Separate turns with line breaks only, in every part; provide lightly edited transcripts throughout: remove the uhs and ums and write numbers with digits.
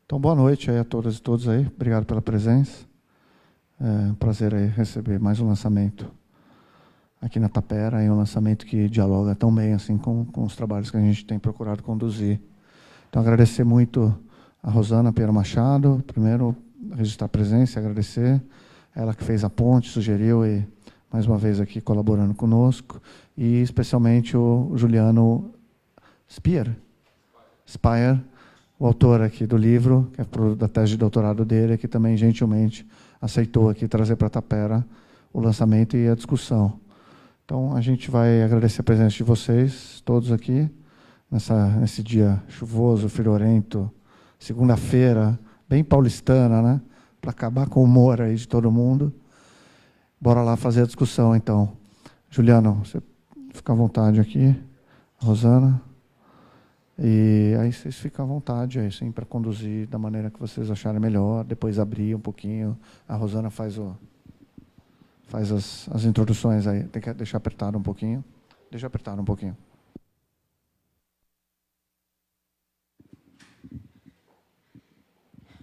Então, boa noite aí a todas e todos aí. Obrigado pela presença. É um prazer aí receber mais um lançamento aqui na Tapera, e um lançamento que dialoga tão bem assim com os trabalhos que a gente tem procurado conduzir. Então, agradecer muito a Rosana Pinheiro Machado, primeiro registrar a presença, agradecer, ela que fez a ponte, sugeriu e mais uma vez aqui colaborando conosco, e especialmente o Juliano Speyer, o autor aqui do livro, que é produto da tese de doutorado dele, que também gentilmente aceitou aqui trazer para a Tapera o lançamento e a discussão. Então, a gente vai agradecer a presença de vocês, todos aqui, nesse dia chuvoso, friorento, segunda-feira, bem paulistana, né? Para acabar com o humor aí de todo mundo. Bora lá fazer a discussão, então. Juliano, você fica à vontade aqui. Rosana. E aí vocês ficam à vontade aí, sim, para conduzir da maneira que vocês acharem melhor, depois abrir um pouquinho. A Rosana faz as introduções aí. Tem que deixar apertado um pouquinho. Deixa apertado um pouquinho.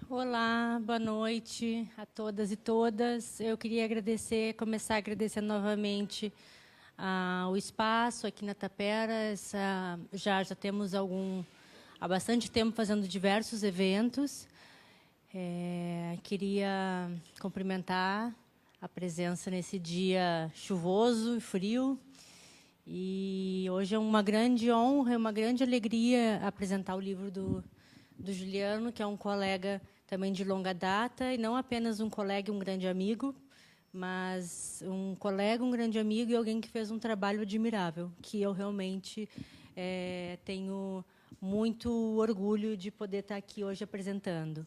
Olá, boa noite a todas e todas. Eu queria começar agradecendo novamente o espaço aqui na Tapera. Já temos há bastante tempo fazendo diversos eventos. Queria cumprimentar a presença nesse dia chuvoso e frio. E hoje é uma grande honra, uma grande alegria apresentar o livro do Juliano, que é um colega também de longa data, e não apenas um colega e um grande amigo, mas um colega, um grande amigo e alguém que fez um trabalho admirável, que eu realmente tenho muito orgulho de poder estar aqui hoje apresentando.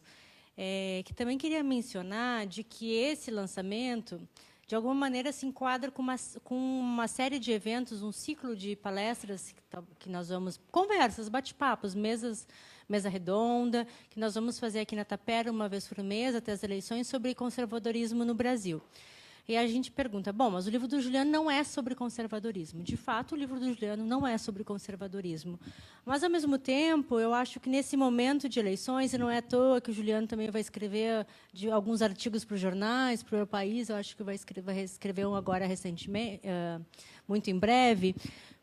Que também queria mencionar de que esse lançamento, de alguma maneira, se enquadra com uma série de eventos, um ciclo de palestras que nós vamos, conversas, bate-papos, mesa redonda, que nós vamos fazer aqui na Tapera uma vez por mês, até as eleições, sobre conservadorismo no Brasil. E a gente pergunta, bom, mas o livro do Juliano não é sobre conservadorismo. De fato, o livro do Juliano não é sobre conservadorismo. Mas, ao mesmo tempo, eu acho que, nesse momento de eleições, e não é à toa que o Juliano também vai escrever alguns artigos para os jornais, para o país, eu acho que vai escrever um agora recentemente, muito em breve,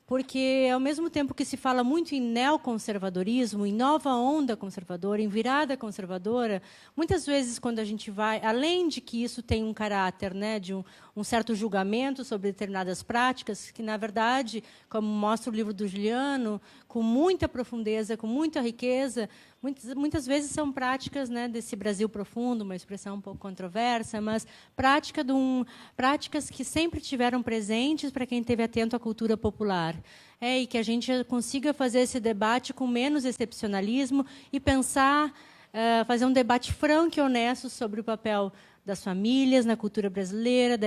porque, ao mesmo tempo que se fala muito em neoconservadorismo, em nova onda conservadora, em virada conservadora, muitas vezes, quando a gente vai, além de que isso tem um caráter, né, de um certo julgamento sobre determinadas práticas, que, na verdade, como mostra o livro do Juliano, com muita profundeza, com muita riqueza, muitas vezes são práticas, né, desse Brasil profundo, uma expressão um pouco controversa, mas práticas que sempre tiveram presentes para quem esteve atento à cultura popular. E que a gente consiga fazer esse debate com menos excepcionalismo e pensar, fazer um debate franco e honesto sobre o papel das famílias na cultura brasileira,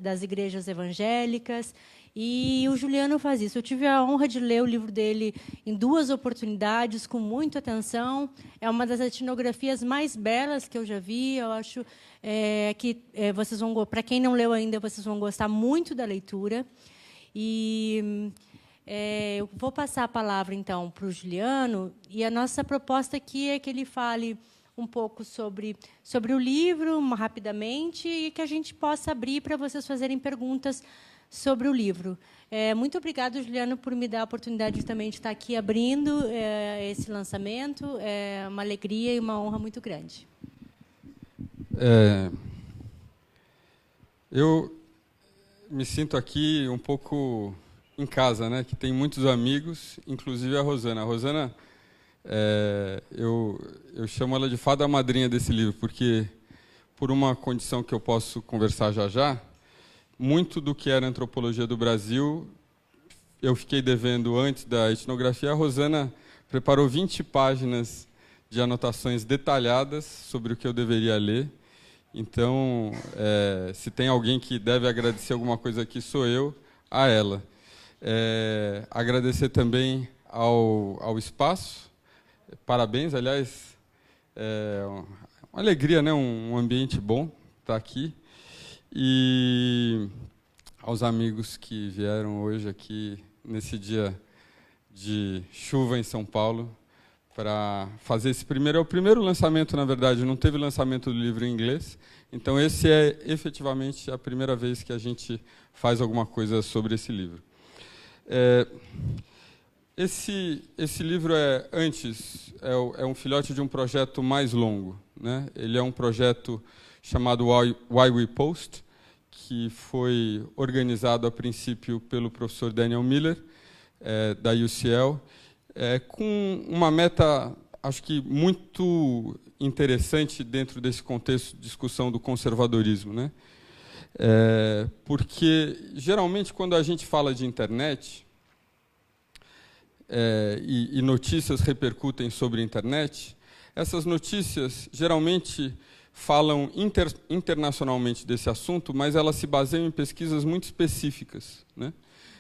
das igrejas evangélicas. E o Juliano faz isso. Eu tive a honra de ler o livro dele em 2 oportunidades, com muita atenção. É uma das etnografias mais belas que eu já vi. Eu acho que vocês vão, para quem não leu ainda, vocês vão gostar muito da leitura. E eu vou passar a palavra, então, para o Juliano. E a nossa proposta aqui é que ele fale um pouco sobre o livro, rapidamente, e que a gente possa abrir para vocês fazerem perguntas sobre o livro. Muito obrigada, Juliano, por me dar a oportunidade também de estar aqui abrindo esse lançamento. É uma alegria e uma honra muito grande.
Eu me sinto aqui um pouco em casa, né? Que tem muitos amigos, inclusive a Rosana. A Rosana, eu chamo ela de fada madrinha desse livro, porque, por uma condição que eu posso conversar já, muito do que era antropologia do Brasil, eu fiquei devendo antes da etnografia. A Rosana preparou 20 páginas de anotações detalhadas sobre o que eu deveria ler. Então, se tem alguém que deve agradecer alguma coisa aqui, sou eu, a ela. Agradecer também ao espaço. Parabéns, aliás, uma alegria, né? Um ambiente bom estar aqui. E aos amigos que vieram hoje aqui, nesse dia de chuva em São Paulo, para fazer esse primeiro. É o primeiro lançamento, na verdade, não teve lançamento do livro em inglês. Então, esse é efetivamente a primeira vez que a gente faz alguma coisa sobre esse livro. Esse livro é um filhote de um projeto mais longo, né? Ele é um projeto chamado Why We Post, que foi organizado a princípio pelo professor Daniel Miller, da UCL, com uma meta, acho que muito interessante dentro desse contexto de discussão do conservadorismo, né? Porque, geralmente, quando a gente fala de internet, e notícias repercutem sobre a internet, essas notícias, geralmente, falam internacionalmente desse assunto, mas elas se baseiam em pesquisas muito específicas, né?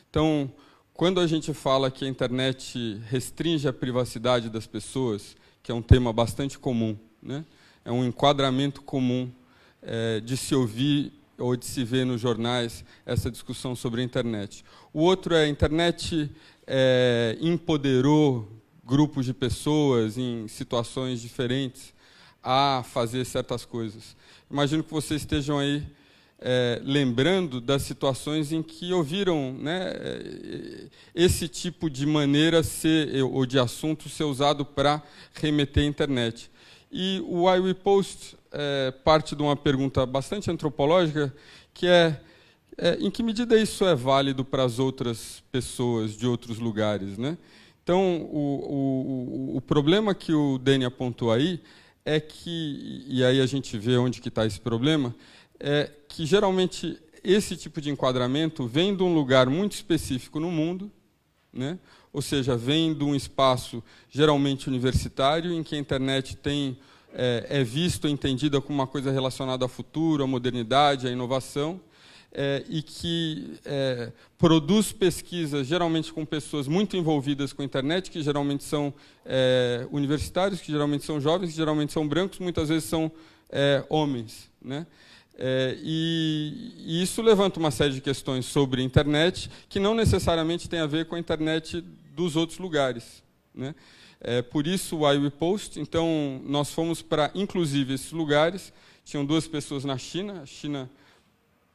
Então, quando a gente fala que a internet restringe a privacidade das pessoas, que é um tema bastante comum, né? É um enquadramento comum de se ouvir ou de se ver nos jornais essa discussão sobre a internet. O outro é a internet empoderou grupos de pessoas em situações diferentes a fazer certas coisas. Imagino que vocês estejam aí lembrando das situações em que ouviram, né, esse tipo de maneira ou de assunto ser usado para remeter à internet. E o Why We Post parte de uma pergunta bastante antropológica, que em que medida isso é válido para as outras pessoas de outros lugares, né? Então, o problema que o Dani apontou aí é que, e aí a gente vê onde que está esse problema, é que geralmente esse tipo de enquadramento vem de um lugar muito específico no mundo, né? Ou seja, vem de um espaço geralmente universitário, em que a internet é vista ou entendida como uma coisa relacionada ao futuro, à modernidade, à inovação, e que produz pesquisas, geralmente com pessoas muito envolvidas com a internet, que geralmente são universitários, que geralmente são jovens, que geralmente são brancos, muitas vezes são homens, né? E isso levanta uma série de questões sobre a internet, que não necessariamente tem a ver com a internet dos outros lugares, né? Por isso o Why We Post. Então, nós fomos para, inclusive, esses lugares. Tinham 2 pessoas na China. A China,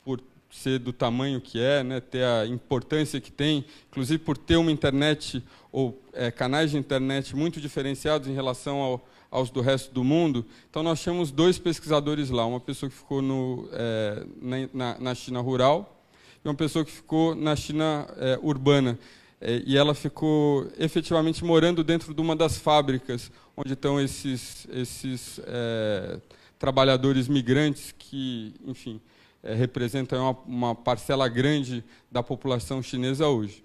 por ser do tamanho que né, ter a importância que tem, inclusive por ter uma internet ou canais de internet muito diferenciados em relação aos do resto do mundo. Então, nós tínhamos 2 pesquisadores lá, uma pessoa que ficou na China rural e uma pessoa que ficou na China urbana. E ela ficou efetivamente morando dentro de uma das fábricas onde estão esses trabalhadores migrantes que, enfim, representam uma parcela grande da população chinesa hoje.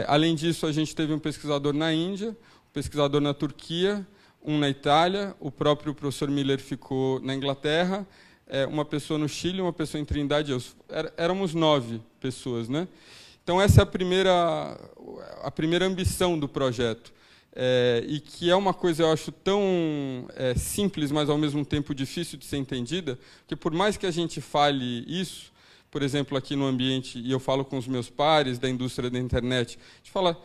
Além disso, a gente teve um pesquisador na Índia, um pesquisador na Turquia, um na Itália, o próprio professor Miller ficou na Inglaterra, uma pessoa no Chile, uma pessoa em Trindade. Éramos 9 pessoas, né? Então, essa é a primeira ambição do projeto, e que é uma coisa, eu acho, tão simples, mas, ao mesmo tempo, difícil de ser entendida, que, por mais que a gente fale isso, por exemplo, aqui no ambiente, e eu falo com os meus pares da indústria da internet, a gente fala,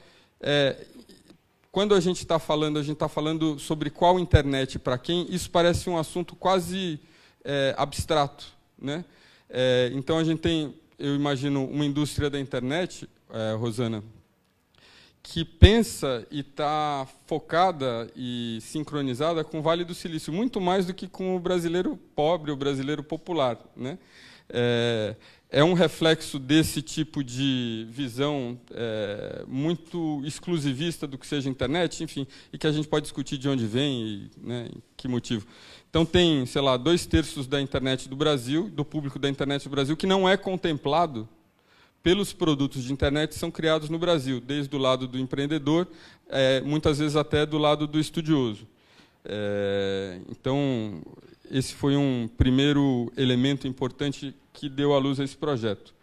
quando a gente está falando sobre qual internet para quem, isso parece um assunto quase abstrato, né? Então, a gente tem, eu imagino, uma indústria da internet, Rosana, que pensa e está focada e sincronizada com o Vale do Silício, muito mais do que com o brasileiro pobre, o brasileiro popular, né? É um reflexo desse tipo de visão muito exclusivista do que seja internet, enfim, e que a gente pode discutir de onde vem e, né, que motivo. Então, tem, sei lá, 2/3 da internet do Brasil, do público da internet do Brasil, que não é contemplado pelos produtos de internet que são criados no Brasil, desde o lado do empreendedor, muitas vezes até do lado do estudioso. Então, esse foi um primeiro elemento importante que deu à luz a esse projeto.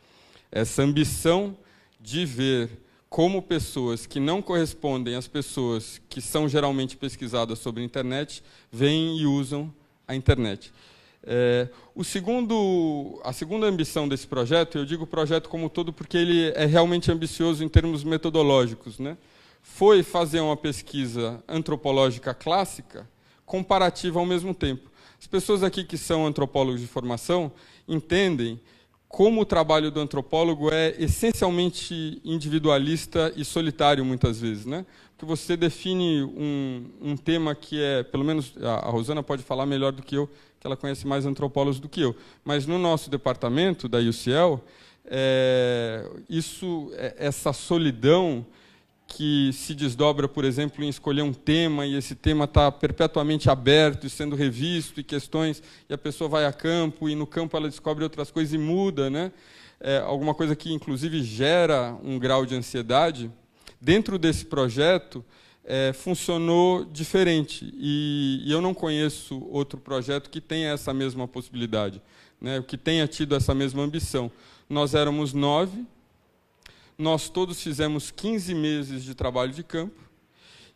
Essa ambição de ver como pessoas que não correspondem às pessoas que são geralmente pesquisadas sobre a internet vêm e usam a internet. A segunda ambição desse projeto, eu digo projeto como um todo porque ele é realmente ambicioso em termos metodológicos, né? foi fazer uma pesquisa antropológica clássica, comparativa ao mesmo tempo. As pessoas aqui que são antropólogos de formação entendem como o trabalho do antropólogo é essencialmente individualista e solitário, muitas vezes, né? Porque você define um tema que é, pelo menos a Rosana pode falar melhor do que eu, que ela conhece mais antropólogos do que eu, mas no nosso departamento, da UCL, essa solidão que se desdobra, por exemplo, em escolher um tema, e esse tema está perpetuamente aberto e sendo revisto, e questões, e a pessoa vai a campo, e no campo ela descobre outras coisas e muda, né? Alguma coisa que, inclusive, gera um grau de ansiedade. Dentro desse projeto, funcionou diferente, e eu não conheço outro projeto que tenha essa mesma possibilidade, né? Que tenha tido essa mesma ambição. Nós éramos 9, nós todos fizemos 15 meses de trabalho de campo,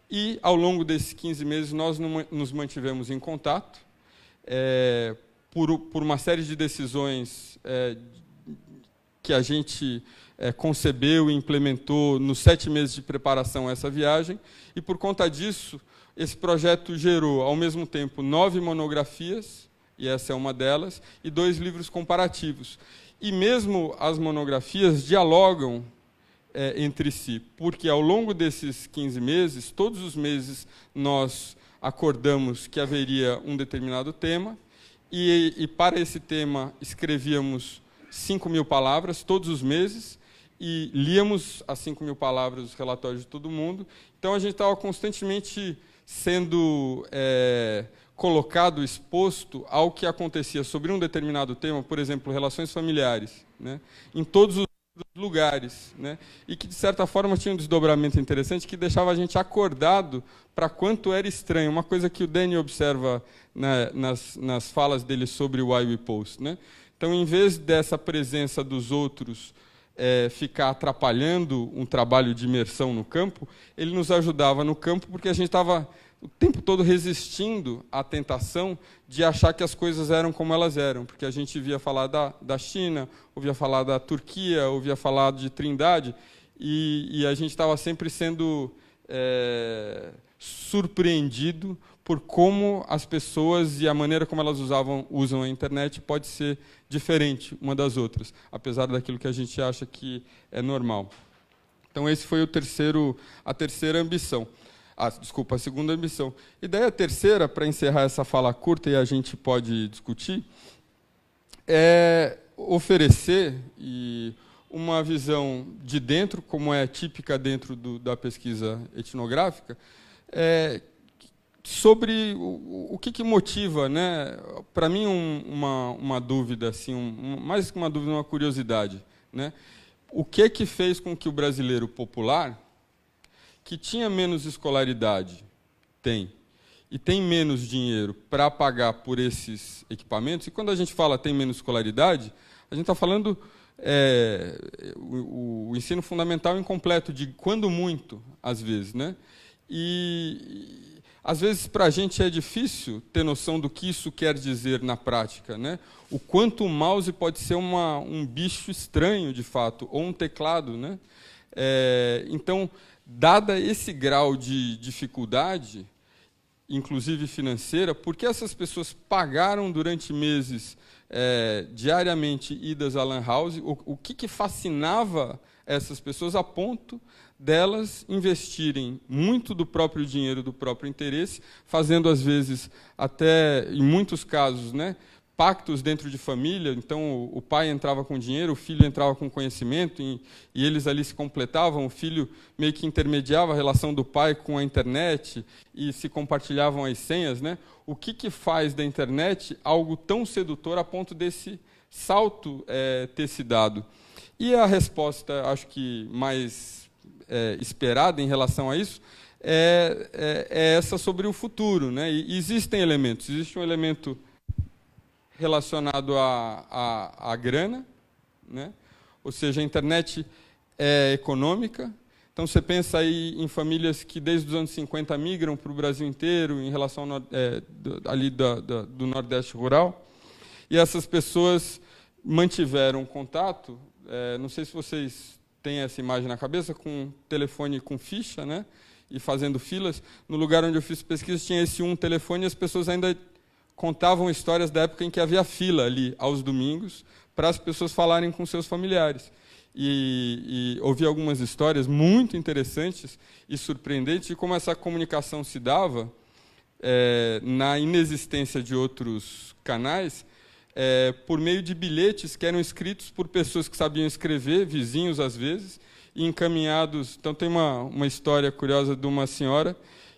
e, ao longo desses 15 meses, nós nos mantivemos em contato, por uma série de decisões que a gente concebeu e implementou nos 7 meses de preparação a essa viagem, e, por conta disso, esse projeto gerou, ao mesmo tempo, 9 monografias, e essa é uma delas, e 2 livros comparativos. E mesmo as monografias dialogam entre si, porque ao longo desses 15 meses, todos os meses nós acordamos que haveria um determinado tema, e para esse tema escrevíamos 5.000 palavras todos os meses, e líamos as 5.000 palavras os relatórios de todo mundo. Então a gente estava constantemente sendo colocado, exposto ao que acontecia sobre um determinado tema, por exemplo, relações familiares, né, em todos os lugares, né, e que, de certa forma, tinha um desdobramento interessante que deixava a gente acordado para quanto era estranho. Uma coisa que o Danny observa, né, nas falas dele sobre o Why We Post, né? Então, em vez dessa presença dos outros ficar atrapalhando um trabalho de imersão no campo, ele nos ajudava no campo, porque a gente estava o tempo todo resistindo à tentação de achar que as coisas eram como elas eram, porque a gente via falar da China, ouvia falar da Turquia, ouvia falar de Trindade, e a gente estava sempre sendo surpreendido por como as pessoas e a maneira como elas usam a internet pode ser diferente uma das outras, apesar daquilo que a gente acha que é normal. Então, esse foi a terceira ambição. A segunda ambição. E daí a terceira, para encerrar essa fala curta e a gente pode discutir, é oferecer uma visão de dentro, como é típica dentro da pesquisa etnográfica, sobre o que motiva, né? Para mim, uma dúvida, assim, mais que uma dúvida, uma curiosidade, né? O que fez com que o brasileiro popular, que tinha menos escolaridade, e tem menos dinheiro para pagar por esses equipamentos, e quando a gente fala tem menos escolaridade, a gente está falando o ensino fundamental incompleto, de quando muito, às vezes, né? E às vezes para a gente é difícil ter noção do que isso quer dizer na prática, né? O quanto o mouse pode ser um bicho estranho, de fato, ou um teclado, né? Então, dada esse grau de dificuldade, inclusive financeira, por que essas pessoas pagaram durante meses diariamente idas à lan house? O que fascinava essas pessoas a ponto delas investirem muito do próprio dinheiro, do próprio interesse, fazendo, às vezes, até, em muitos casos, né, pactos dentro de família. Então, o pai entrava com dinheiro, o filho entrava com conhecimento, e eles ali se completavam. O filho meio que intermediava a relação do pai com a internet e se compartilhavam as senhas, né? O que faz da internet algo tão sedutor a ponto desse salto ter se dado? E a resposta, acho que mais esperada em relação a isso, é essa sobre o futuro, né? E existem elementos. Existe um elemento relacionado à grana, né? Ou seja, a internet é econômica. Então, você pensa aí em famílias que, desde os anos 50, migram para o Brasil inteiro, em relação ali do Nordeste rural, e essas pessoas mantiveram contato. Não sei se vocês tem essa imagem na cabeça, com telefone com ficha, né? E fazendo filas. No lugar onde eu fiz pesquisa tinha esse um telefone e as pessoas ainda contavam histórias da época em que havia fila ali, aos domingos, para as pessoas falarem com seus familiares. E ouvi algumas histórias muito interessantes e surpreendentes de como essa comunicação se dava na inexistência de outros canais, por meio de bilhetes que eram escritos por pessoas que sabiam escrever, vizinhos às vezes, e encaminhados. Então, tem uma história curiosa de uma senhora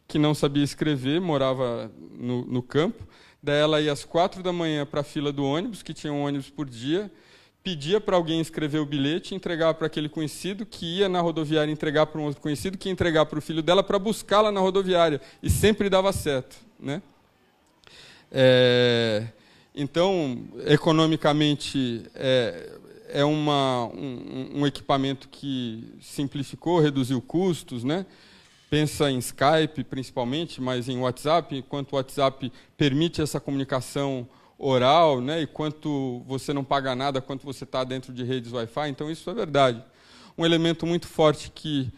que não sabia escrever, morava no campo. Daí ela ia às 4 da manhã para a fila do ônibus, que tinha um ônibus por dia, pedia para alguém escrever o bilhete, entregava para aquele conhecido, que ia na rodoviária entregar para um outro conhecido, que ia entregar para o filho dela para buscá-la na rodoviária. E sempre dava certo, né? Então, economicamente, é um equipamento que simplificou, reduziu custos, né? Pensa em Skype, principalmente, mas em WhatsApp, enquanto o WhatsApp permite essa comunicação oral, né? E quanto você não paga nada, quanto você está dentro de redes Wi-Fi, então isso é verdade. Um elemento muito forte que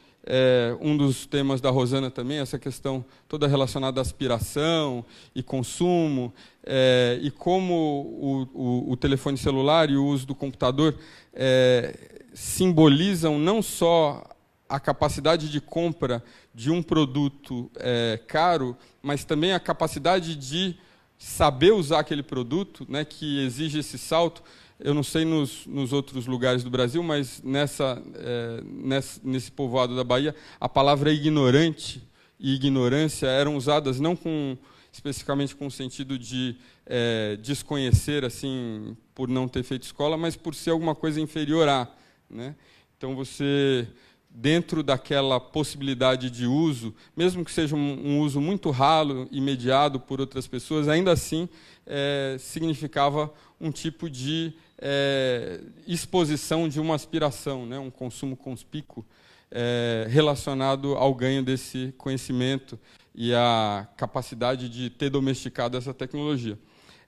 um dos temas da Rosana também, essa questão toda relacionada à aspiração e consumo, e como o telefone celular e o uso do computador simbolizam não só a capacidade de compra de um produto caro, mas também a capacidade de saber usar aquele produto, né, que exige esse salto. Eu não sei nos outros lugares do Brasil, mas nesse povoado da Bahia, a palavra ignorante e ignorância eram usadas não especificamente com o sentido de desconhecer, assim, por não ter feito escola, mas por ser alguma coisa inferior a, né? Então, você, dentro daquela possibilidade de uso, mesmo que seja um uso muito ralo e mediado por outras pessoas, ainda assim significava um tipo de exposição de uma aspiração, né? Um consumo conspícuo relacionado ao ganho desse conhecimento e à capacidade de ter domesticado essa tecnologia.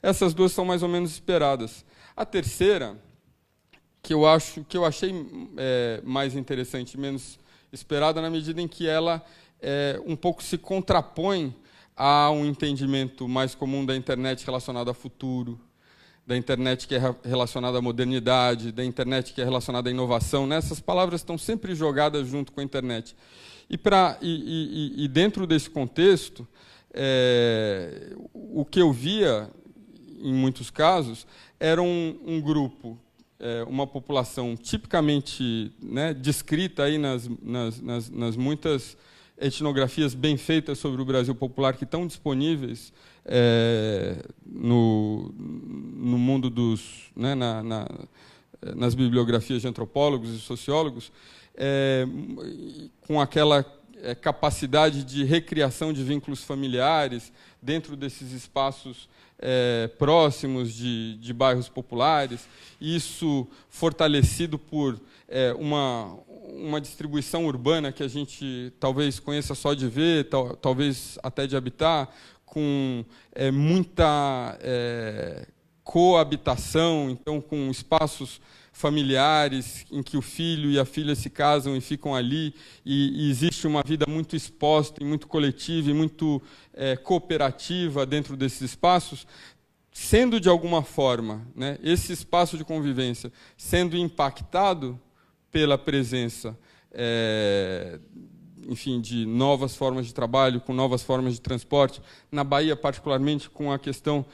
Essas duas são mais ou menos esperadas. A terceira, que eu achei mais interessante, menos esperada, na medida em que ela um pouco se contrapõe a um entendimento mais comum da internet relacionada a futuro, da internet que é relacionada à modernidade, da internet que é relacionada à inovação, né? Essas palavras estão sempre jogadas junto com a internet. E dentro desse contexto, o que eu via, em muitos casos, era um grupo, uma população tipicamente, né, descrita aí nas muitas etnografias bem feitas sobre o Brasil popular que estão disponíveis no mundo né, nas bibliografias de antropólogos e sociólogos, com aquela capacidade de recriação de vínculos familiares dentro desses espaços próximos de bairros populares, isso fortalecido por uma distribuição urbana que a gente talvez conheça só de ver, talvez até de habitar, com muita coabitação, então com espaços familiares em que o filho e a filha se casam e ficam ali, e existe uma vida muito exposta, e muito coletiva, e muito cooperativa dentro desses espaços, sendo de alguma forma, né, esse espaço de convivência sendo impactado pela presença, enfim, de novas formas de trabalho, com novas formas de transporte. Na Bahia, particularmente, com a questão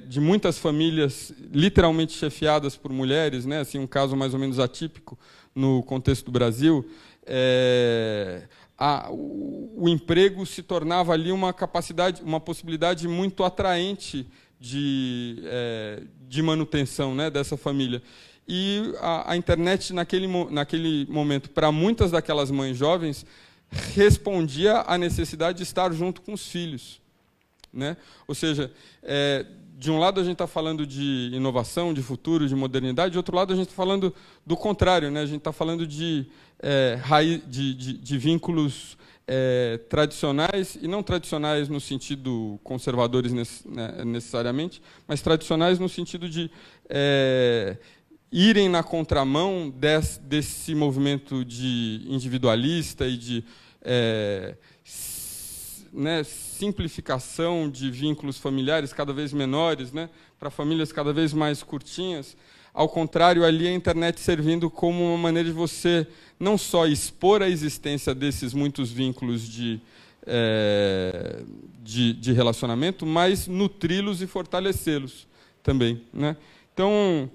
de muitas famílias literalmente chefiadas por mulheres, né? Assim, um caso mais ou menos atípico no contexto do Brasil. O emprego se tornava ali uma possibilidade muito atraente de manutenção, né, dessa família. E a internet, naquele momento, para muitas daquelas mães jovens, respondia à necessidade de estar junto com os filhos, né? Ou seja, de um lado a gente está falando de inovação, de futuro, de modernidade, de outro lado a gente está falando do contrário, né? A gente está falando de vínculos tradicionais, e não tradicionais no sentido conservadores necessariamente, mas tradicionais no sentido de irem na contramão desse movimento de individualista e de simplificação de vínculos familiares cada vez menores, né, para famílias cada vez mais curtinhas. Ao contrário, ali a internet servindo como uma maneira de você não só expor a existência desses muitos vínculos de relacionamento, mas nutri-los e fortalecê-los também, né? Então,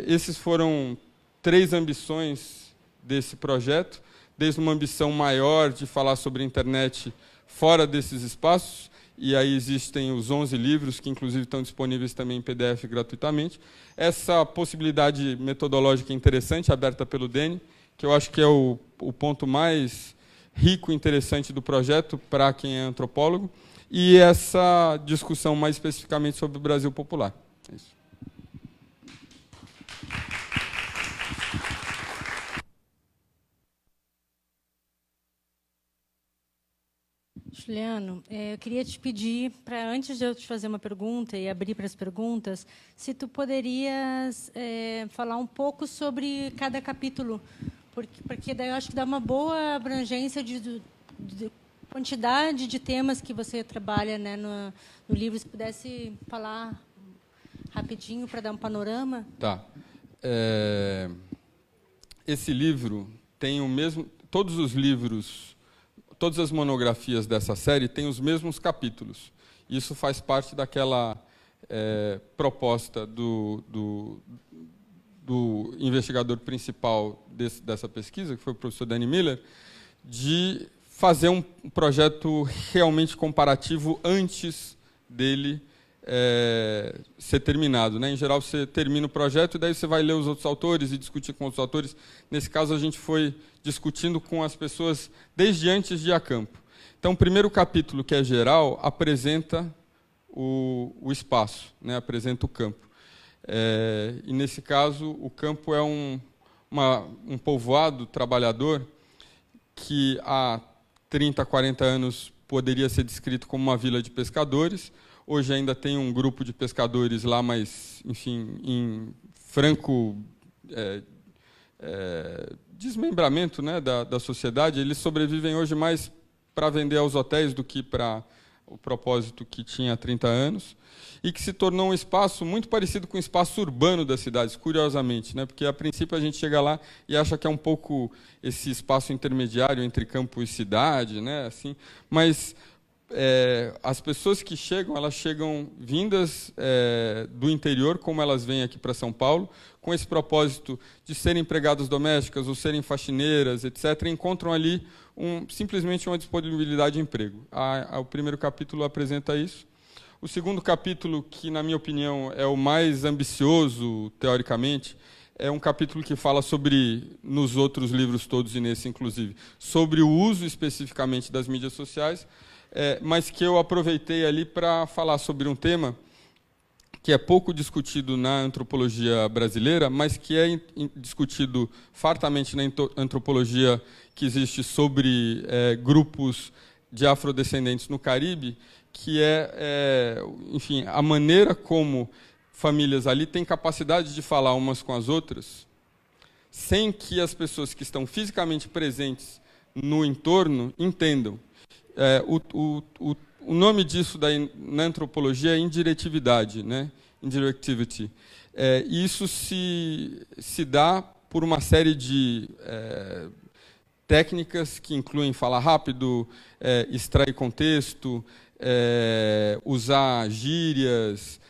esses foram 3 ambições desse projeto, desde uma ambição maior de falar sobre a internet fora desses espaços, e aí existem os 11 livros, que inclusive estão disponíveis também em PDF gratuitamente. Essa possibilidade metodológica interessante, aberta pelo Deni, que eu acho que é o ponto mais rico e interessante do projeto para quem é antropólogo, e essa discussão mais especificamente sobre o Brasil popular. É isso.
Juliano, eu queria te pedir, antes de eu te fazer uma pergunta e abrir para as perguntas, se tu poderias falar um pouco sobre cada capítulo, porque daí eu acho que dá uma boa abrangência de quantidade de temas que você trabalha, né, no livro. Se pudesse falar rapidinho para dar um panorama.
Tá. Esse livro tem o mesmo... Todos os livros... Todas as monografias dessa série têm os mesmos capítulos. Isso faz parte daquela proposta do investigador principal dessa pesquisa, que foi o professor Deni Miller, de fazer um projeto realmente comparativo antes dele ser terminado, né? Em geral, você termina o projeto e daí você vai ler os outros autores e discutir com os autores. Nesse caso, a gente foi discutindo com as pessoas desde antes de ir a campo. Então, o primeiro capítulo, que é geral, apresenta o espaço, né? Apresenta o campo. E, nesse caso, o campo é um povoado trabalhador que há 30, 40 anos poderia ser descrito como uma vila de pescadores. Hoje ainda tem um grupo de pescadores lá, mas, enfim, em franco desmembramento, né, da sociedade. Eles sobrevivem hoje mais para vender aos hotéis do que para o propósito que tinha há 30 anos, e que se tornou um espaço muito parecido com o espaço urbano das cidades, curiosamente, né, porque, a princípio, a gente chega lá e acha que é um pouco esse espaço intermediário entre campo e cidade, né, assim, mas... as pessoas que chegam, elas chegam vindas do interior, como elas vêm aqui para São Paulo, com esse propósito de serem empregadas domésticas ou serem faxineiras, etc., e encontram ali simplesmente uma disponibilidade de emprego. O primeiro capítulo apresenta isso. O segundo capítulo, que, na minha opinião, é o mais ambicioso, teoricamente, é um capítulo que fala sobre, nos outros livros todos e nesse, inclusive, sobre o uso especificamente das mídias sociais, mas que eu aproveitei ali para falar sobre um tema que é pouco discutido na antropologia brasileira, mas que é discutido fartamente na antropologia que existe sobre grupos de afrodescendentes no Caribe, que enfim, a maneira como famílias ali têm capacidade de falar umas com as outras, sem que as pessoas que estão fisicamente presentes no entorno entendam. O nome disso daí, na antropologia, é indiretividade, né? Indirectivity. E isso se dá por uma série de técnicas que incluem falar rápido, extrair contexto, usar gírias,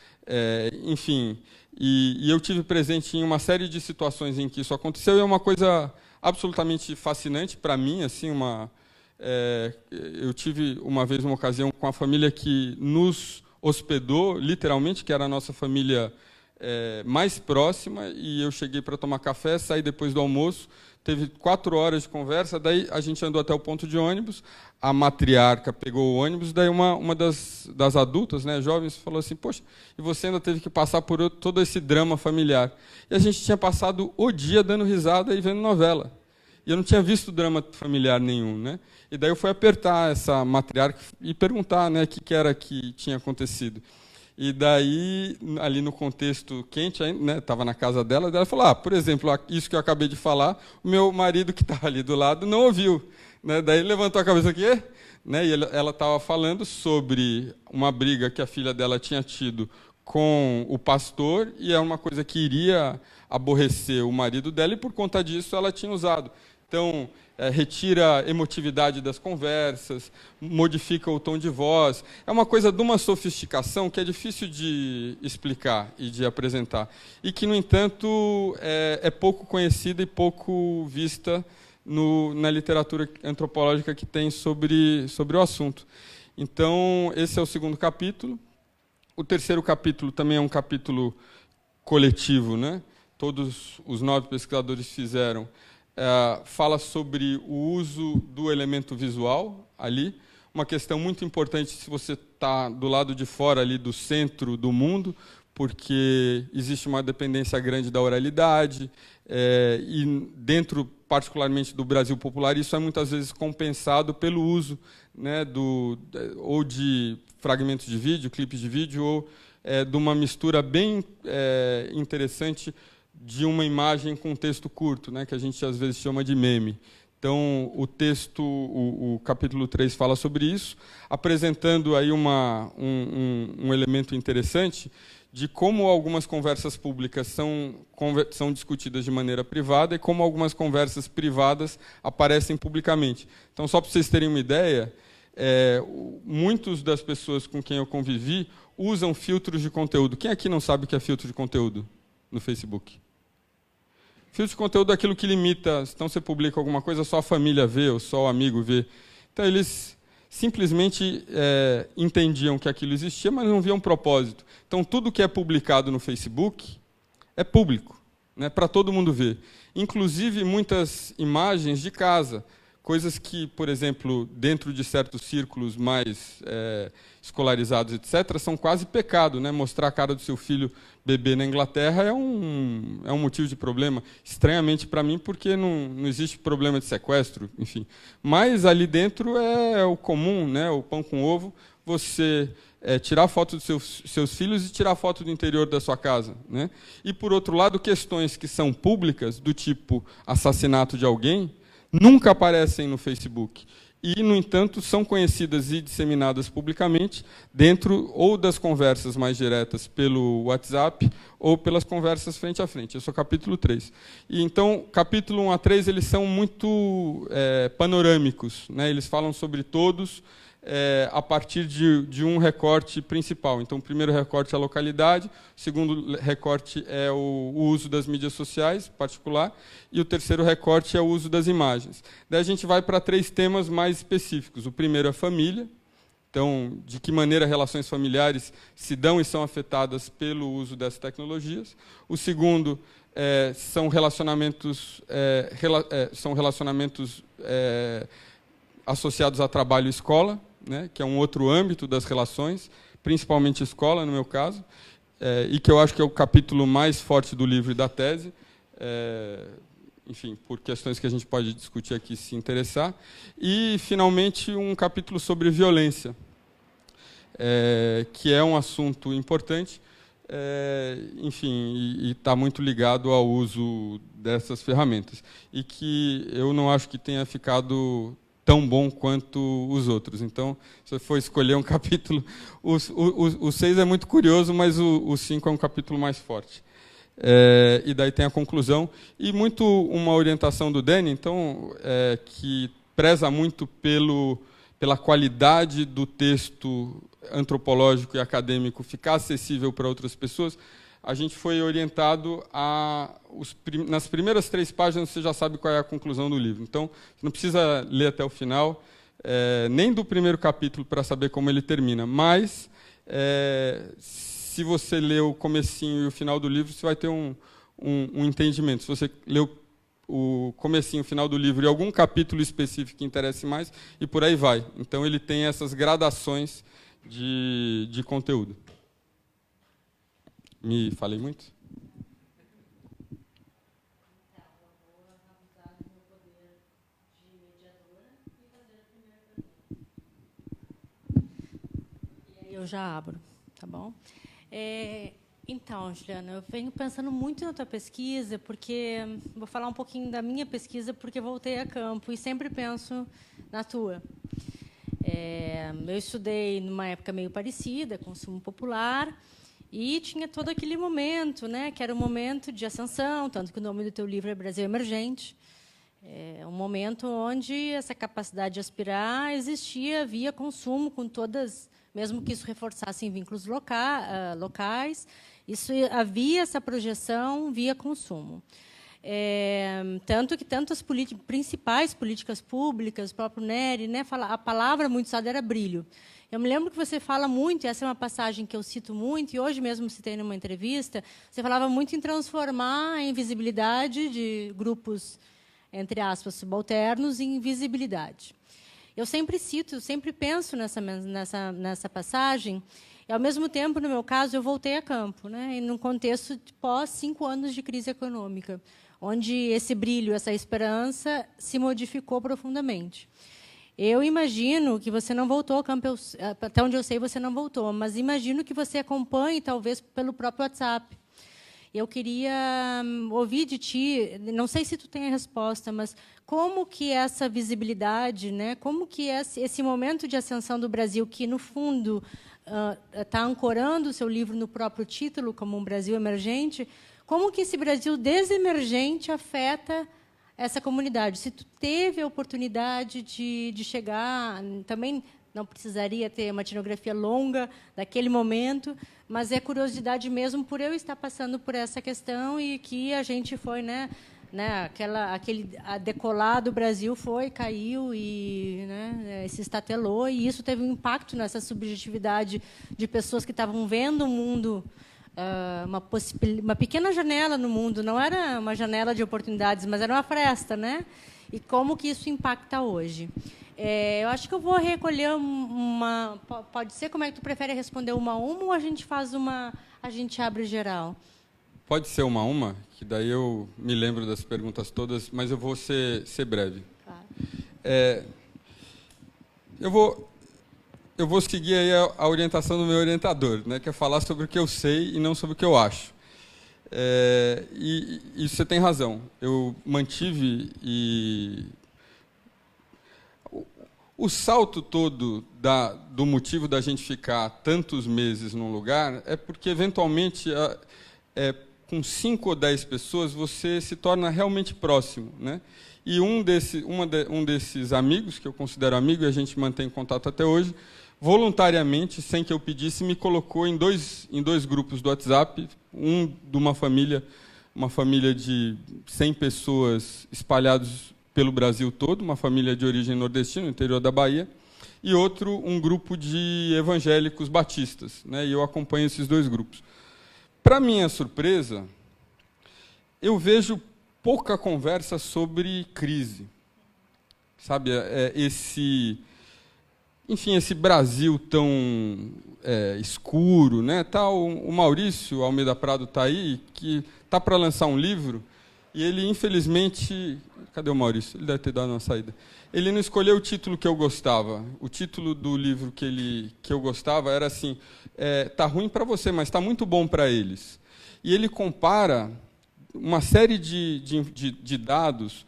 enfim. E eu tive presente em uma série de situações em que isso aconteceu, e é uma coisa absolutamente fascinante para mim, assim, eu tive uma vez uma ocasião com a família que nos hospedou, literalmente, que era a nossa família mais próxima, e eu cheguei para tomar café, saí depois do almoço, teve 4 horas de conversa, daí a gente andou até o ponto de ônibus, a matriarca pegou o ônibus, daí uma das adultas, né, jovens, falou assim: poxa, e você ainda teve que passar por todo esse drama familiar. E a gente tinha passado o dia dando risada e vendo novela. E eu não tinha visto drama familiar nenhum, né? E daí eu fui apertar essa matriarca e perguntar, né, o que era que tinha acontecido. E daí, ali no contexto quente, estava na casa dela, ela falou, por exemplo, isso que eu acabei de falar, o meu marido que estava ali do lado não ouviu. Né? Daí ele levantou a cabeça aqui, né? E ela estava falando sobre uma briga que a filha dela tinha tido com o pastor, e é uma coisa que iria aborrecer o marido dela, e por conta disso ela tinha usado. Então, retira a emotividade das conversas, modifica o tom de voz. É uma coisa de uma sofisticação que é difícil de explicar e de apresentar. E que, no entanto, é pouco conhecida e pouco vista na literatura antropológica que tem sobre o assunto. Então, esse é o segundo capítulo. O terceiro capítulo também é um capítulo coletivo, né? Todos os 9 pesquisadores fizeram. Fala sobre o uso do elemento visual ali, uma questão muito importante se você está do lado de fora ali do centro do mundo, porque existe uma dependência grande da oralidade, e dentro, particularmente do Brasil popular, isso é muitas vezes compensado pelo uso, né, ou de fragmentos de vídeo, clipes de vídeo, ou de uma mistura bem interessante de uma imagem com texto curto, né, que a gente às vezes chama de meme. Então, o texto, o capítulo 3 fala sobre isso, apresentando aí um elemento interessante de como algumas conversas públicas são discutidas de maneira privada e como algumas conversas privadas aparecem publicamente. Então, só para vocês terem uma ideia, muitas das pessoas com quem eu convivi usam filtros de conteúdo. Quem aqui não sabe o que é filtro de conteúdo no Facebook? Filtro de conteúdo é aquilo que limita, então você publica alguma coisa, só a família vê, ou só o amigo vê. Então, eles simplesmente entendiam que aquilo existia, mas não viam propósito. Então, tudo que é publicado no Facebook é público, né, para todo mundo ver. Inclusive, muitas imagens de casa, coisas que, por exemplo, dentro de certos círculos mais escolarizados, etc., são quase pecado. Né? Mostrar a cara do seu filho bebê na Inglaterra é um motivo de problema, estranhamente para mim, porque não existe problema de sequestro, enfim. Mas ali dentro é o comum, né? O pão com ovo, você tirar foto dos seus filhos e tirar foto do interior da sua casa. Né? E, por outro lado, questões que são públicas, do tipo assassinato de alguém, nunca aparecem no Facebook. E, no entanto, são conhecidas e disseminadas publicamente dentro ou das conversas mais diretas pelo WhatsApp ou pelas conversas frente a frente. Esse é o capítulo 3. E, então, capítulo 1 a 3, eles são muito panorâmicos. Né? Eles falam sobre todos a partir de um recorte principal. Então, o primeiro recorte é a localidade, o segundo recorte é o uso das mídias sociais, particular, e o terceiro recorte é o uso das imagens. Daí a gente vai para 3 temas mais específicos. O primeiro é a família, então, de que maneira relações familiares se dão e são afetadas pelo uso dessas tecnologias. O segundo são relacionamentos, associados a trabalho e escola, né, que é um outro âmbito das relações, principalmente escola, no meu caso, e que eu acho que é o capítulo mais forte do livro e da tese, enfim, por questões que a gente pode discutir aqui se interessar. E, finalmente, um capítulo sobre violência, que é um assunto importante, enfim, e está muito ligado ao uso dessas ferramentas. E que eu não acho que tenha ficado tão bom quanto os outros. Então, se você for escolher um capítulo, o 6 é muito curioso, mas o 5 é um capítulo mais forte. E daí tem a conclusão. E muito uma orientação do Danny, então, que preza muito pela qualidade do texto antropológico e acadêmico ficar acessível para outras pessoas. A gente foi orientado nas primeiras 3 páginas você já sabe qual é a conclusão do livro. Então, você não precisa ler até o final, nem do primeiro capítulo para saber como ele termina. Mas, se você ler o comecinho e o final do livro, você vai ter um entendimento. Se você ler o comecinho e o final do livro e algum capítulo específico que interesse mais, e por aí vai. Então, ele tem essas gradações de conteúdo. Me falei muito?
Eu já abro, tá bom? Então, Juliana, eu venho pensando muito na tua pesquisa, porque vou falar um pouquinho da minha pesquisa, porque voltei a campo e sempre penso na tua. Eu estudei numa época meio parecida, consumo popular, e tinha todo aquele momento, né, que era um momento de ascensão, tanto que o nome do teu livro é Brasil Emergente. É um momento onde essa capacidade de aspirar existia via consumo, com todas, mesmo que isso reforçasse em vínculos locais, isso havia essa projeção via consumo. Tanto que as principais políticas públicas, o próprio Nery, né, a palavra muito usada era brilho. Eu me lembro que você fala muito, e essa é uma passagem que eu cito muito, e hoje mesmo citei numa entrevista, você falava muito em transformar a invisibilidade de grupos, entre aspas, subalternos, em visibilidade. Eu sempre cito, eu sempre penso nessa passagem, e, ao mesmo tempo, no meu caso, eu voltei a campo, né, e num contexto de pós 5 anos de crise econômica, onde esse brilho, essa esperança se modificou profundamente. Eu imagino que você não voltou ao campo, até onde eu sei, você não voltou, mas imagino que você acompanhe, talvez, pelo próprio WhatsApp. Eu queria ouvir de ti, não sei se tu tem a resposta, mas como que essa visibilidade, né, como que esse momento de ascensão do Brasil, que, no fundo, está ancorando o seu livro no próprio título, como um Brasil emergente, como que esse Brasil desemergente afeta essa comunidade? Se tu teve a oportunidade de chegar, também não precisaria ter uma etnografia longa daquele momento, mas é curiosidade mesmo por eu estar passando por essa questão e que a gente foi, aquele a decolar do Brasil caiu e, né, se estatelou, e isso teve um impacto nessa subjetividade de pessoas que estavam vendo o mundo, uma pequena janela no mundo, não era uma janela de oportunidades, mas era uma fresta, né? E como que isso impacta hoje? Eu acho que eu vou recolher uma... Pode ser? Como é que tu prefere responder uma a uma, ou a gente abre geral?
Pode ser uma a uma, que daí eu me lembro das perguntas todas, mas eu vou ser breve. Claro. Eu vou seguir aí a orientação do meu orientador, né, que é falar sobre o que eu sei e não sobre o que eu acho. E você tem razão. Eu mantive o salto todo do motivo da gente ficar tantos meses num lugar é porque, eventualmente, com 5 ou 10 pessoas, você se torna realmente próximo, né? E um desses amigos, que eu considero amigo, e a gente mantém contato até hoje, voluntariamente, sem que eu pedisse, me colocou em dois grupos do WhatsApp, um de uma família de 100 pessoas espalhados pelo Brasil todo, uma família de origem nordestina, no interior da Bahia, e outro, um grupo de evangélicos batistas, né? E eu acompanho esses 2 grupos. Para minha surpresa, eu vejo pouca conversa sobre crise. Sabe, esse Brasil tão escuro, né? O Maurício Almeida Prado está aí, que está para lançar um livro, e ele, infelizmente... Cadê o Maurício? Ele deve ter dado uma saída. Ele não escolheu o título que eu gostava. O título do livro que eu gostava era assim: tá ruim para você, mas está muito bom para eles. E ele compara uma série de dados.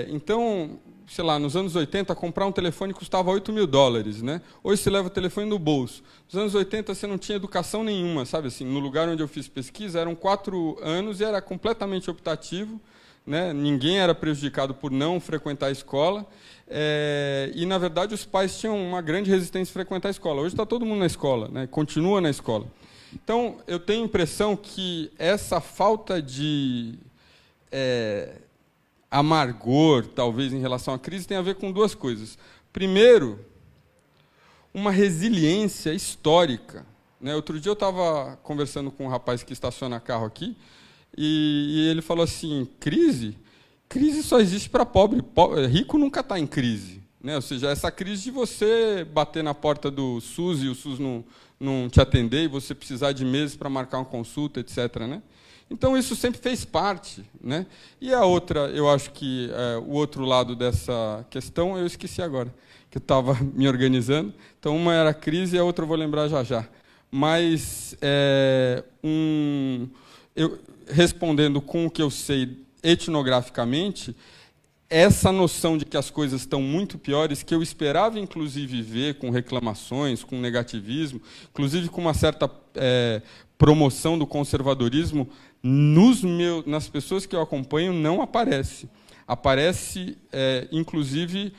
Então, sei lá, nos anos 80, comprar um telefone custava $8.000, né? Hoje você leva o telefone no bolso. Nos anos 80, você não tinha educação nenhuma, sabe assim? No lugar onde eu fiz pesquisa, eram 4 anos e era completamente optativo, né? Ninguém era prejudicado por não frequentar a escola. E, na verdade, os pais tinham uma grande resistência a frequentar a escola. Hoje está todo mundo na escola, né? Continua na escola. Então, eu tenho a impressão que essa falta de amargor, talvez, em relação à crise, tem a ver com 2 coisas. Primeiro, uma resiliência histórica, né? Outro dia eu estava conversando com um rapaz que estaciona carro aqui, e ele falou assim: crise só existe para pobre. Rico nunca está em crise, né? Ou seja, essa crise de você bater na porta do SUS e o SUS não te atender, e você precisar de meses para marcar uma consulta, etc., né? Então, isso sempre fez parte, né? E a outra, eu acho que o outro lado dessa questão, eu esqueci agora, que eu estava me organizando. Então, uma era a crise e a outra eu vou lembrar já já. mas respondendo com o que eu sei etnograficamente, essa noção de que as coisas estão muito piores, que eu esperava, inclusive, ver com reclamações, com negativismo, inclusive com uma certa promoção do conservadorismo, nas pessoas que eu acompanho, não aparece. Aparece, inclusive,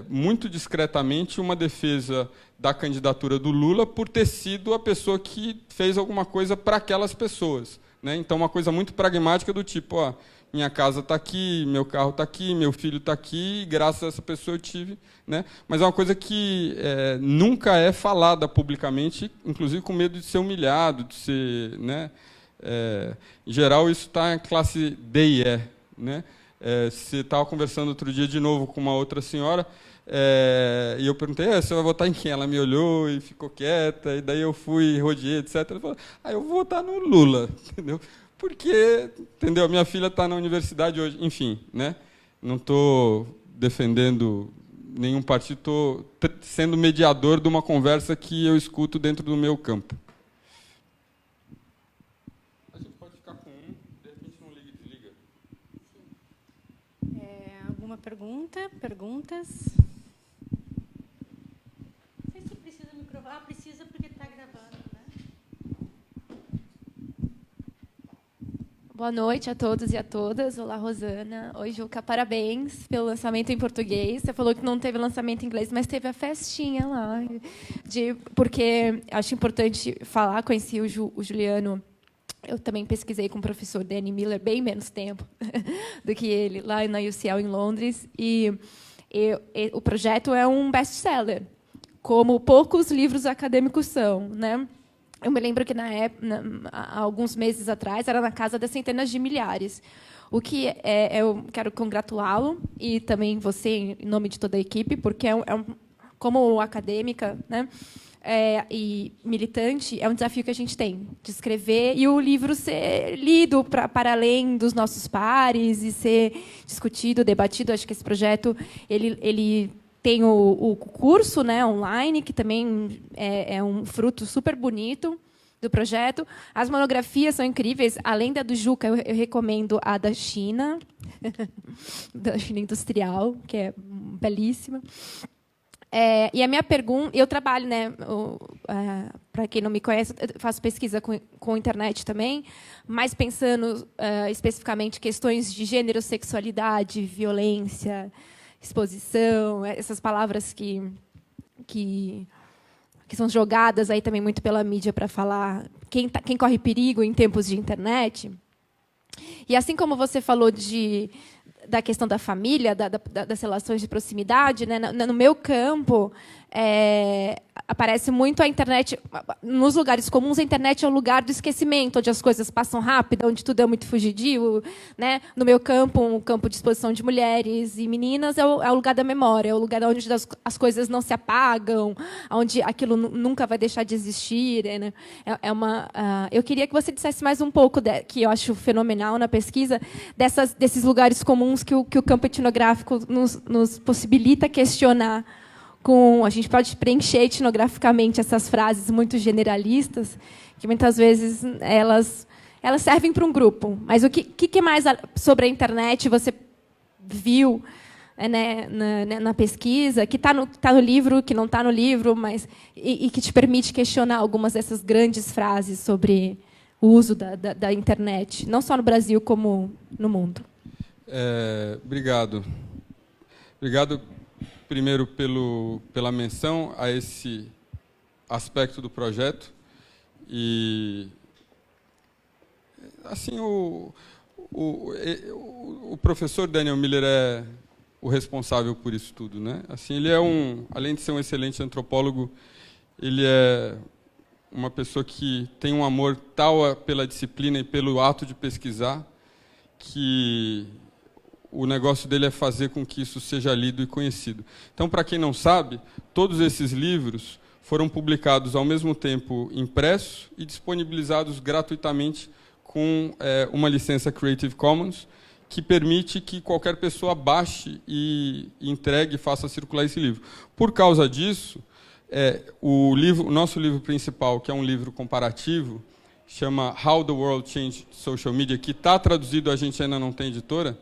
muito discretamente, uma defesa da candidatura do Lula por ter sido a pessoa que fez alguma coisa para aquelas pessoas, né? Então, uma coisa muito pragmática do tipo, ó, minha casa está aqui, meu carro está aqui, meu filho está aqui, e graças a essa pessoa eu tive, né? Mas é uma coisa que nunca é falada publicamente, inclusive com medo de ser humilhado, de ser, né? Em geral, isso está em classe D e E, né? Você estava conversando outro dia de novo com uma outra senhora, e eu perguntei, você vai votar em quem? Ela me olhou e ficou quieta, e daí eu fui, rodeei, etc. Ela falou, eu vou votar no Lula, entendeu? Porque, entendeu? Minha filha está na universidade hoje, enfim, né? Não estou defendendo nenhum partido, estou sendo mediador de uma conversa que eu escuto dentro do meu campo. A gente pode ficar com um, de repente não liga e desliga.
Alguma pergunta? Perguntas? Não sei se precisa do microfone. Precisa porque está gravando, né?
Boa noite a todos e a todas. Olá, Rosana. Oi, Juca. Parabéns pelo lançamento em português. Você falou que não teve lançamento em inglês, mas teve a festinha lá. Porque acho importante falar, conheci o Juliano. Eu também pesquisei com o professor Danny Miller, bem menos tempo do que ele, lá na UCL, em Londres. E o projeto é um best-seller, como poucos livros acadêmicos são, né? Eu me lembro que, há alguns meses atrás, era na casa das centenas de milhares. O que eu quero congratulá-lo, e também você, em nome de toda a equipe, porque como acadêmica, né, e militante, é um desafio que a gente tem, de escrever e o livro ser lido para além dos nossos pares e ser discutido, debatido. Acho que esse projeto ele tem o curso, né, online, que também é um fruto super bonito do projeto. As monografias são incríveis. Além da do Juca, eu recomendo a da China, da China industrial, que é belíssima. E a minha pergunta... Eu trabalho, né, para quem não me conhece, eu faço pesquisa com internet também, mas pensando especificamente questões de gênero, sexualidade, violência, exposição, essas palavras que são jogadas aí também muito pela mídia para falar quem corre perigo em tempos de internet. E assim como você falou da questão da família, das relações de proximidade, né, no meu campo, aparece muito a internet. Nos lugares comuns, a internet é um lugar do esquecimento, onde as coisas passam rápido, onde tudo é muito fugidio, né? No meu campo, um campo de exposição de mulheres e meninas, é o lugar da memória, é o lugar onde as coisas não se apagam, onde aquilo nunca vai deixar de existir, né? Eu queria que você dissesse mais um pouco, que eu acho fenomenal na pesquisa, desses lugares comuns que o campo etnográfico nos possibilita questionar. A gente pode preencher etnograficamente essas frases muito generalistas, que muitas vezes elas servem para um grupo. Mas o que mais sobre a internet você viu, né, na pesquisa, que está no livro, que não está no livro, mas e que te permite questionar algumas dessas grandes frases sobre o uso da internet, não só no Brasil, como no mundo?
Obrigado. Obrigado, primeiro, pela menção a esse aspecto do projeto. E, assim, o professor Daniel Miller é o responsável por isso tudo, né? Assim, ele além de ser um excelente antropólogo, ele é uma pessoa que tem um amor tal pela disciplina e pelo ato de pesquisar, que o negócio dele é fazer com que isso seja lido e conhecido. Então, para quem não sabe, todos esses livros foram publicados ao mesmo tempo impressos e disponibilizados gratuitamente com uma licença Creative Commons, que permite que qualquer pessoa baixe e entregue e faça circular esse livro. Por causa disso, O nosso livro principal, que é um livro comparativo, chama How the World Changed Social Media, que está traduzido, a gente ainda não tem editora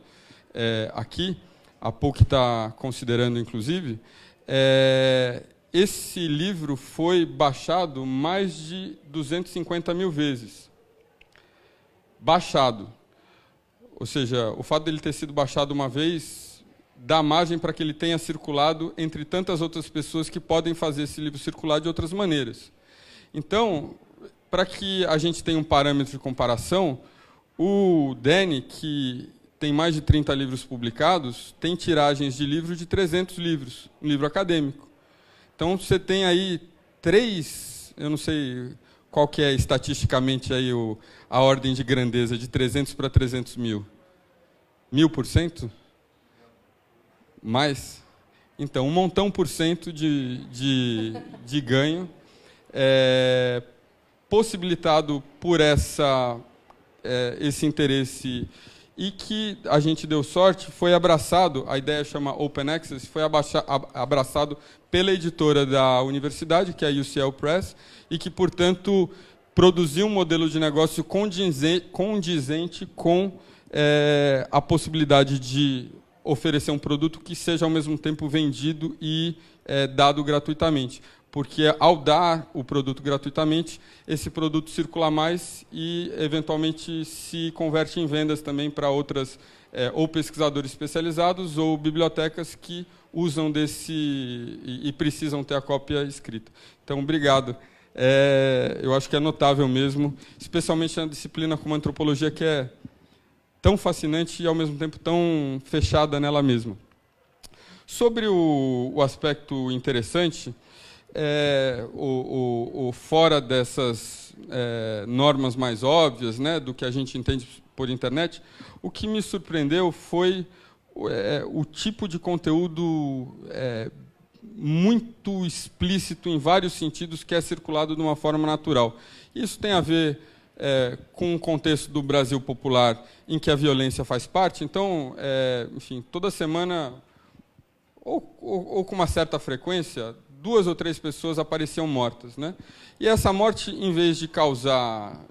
aqui, a PUC está considerando, inclusive. Esse livro foi baixado mais de 250 mil vezes. Baixado. Ou seja, o fato dele ter sido baixado uma vez dá margem para que ele tenha circulado entre tantas outras pessoas que podem fazer esse livro circular de outras maneiras. Então, para que a gente tenha um parâmetro de comparação, o Danny, que tem mais de 30 livros publicados, tem tiragens de livros de 300 livros, um livro acadêmico. Então, você tem aí 3, eu não sei qual que é estatisticamente aí a ordem de grandeza, de 300 para 300 mil. 1000%? Mais? Então, 1 montão por cento de ganho, possibilitado por esse interesse, e que a gente deu sorte, foi abraçado, a ideia chama Open Access, foi abraçado pela editora da universidade, que é a UCL Press, e que, portanto, produziu um modelo de negócio condizente com a possibilidade de oferecer um produto que seja, ao mesmo tempo, vendido e dado gratuitamente. Porque, ao dar o produto gratuitamente, esse produto circula mais e, eventualmente, se converte em vendas também para outras, ou pesquisadores especializados, ou bibliotecas que usam desse e precisam ter a cópia escrita. Então, obrigado. Eu acho que é notável mesmo, especialmente na disciplina como a antropologia, que é tão fascinante e, ao mesmo tempo, tão fechada nela mesma. Sobre o aspecto interessante, fora dessas normas mais óbvias, né, do que a gente entende por internet, o que me surpreendeu foi o tipo de conteúdo muito explícito em vários sentidos que é circulado de uma forma natural. Isso tem a ver com o contexto do Brasil popular, em que a violência faz parte. Então, enfim, toda semana, ou com uma certa frequência, 2 ou 3 pessoas apareciam mortas, né? E essa morte, em vez de causar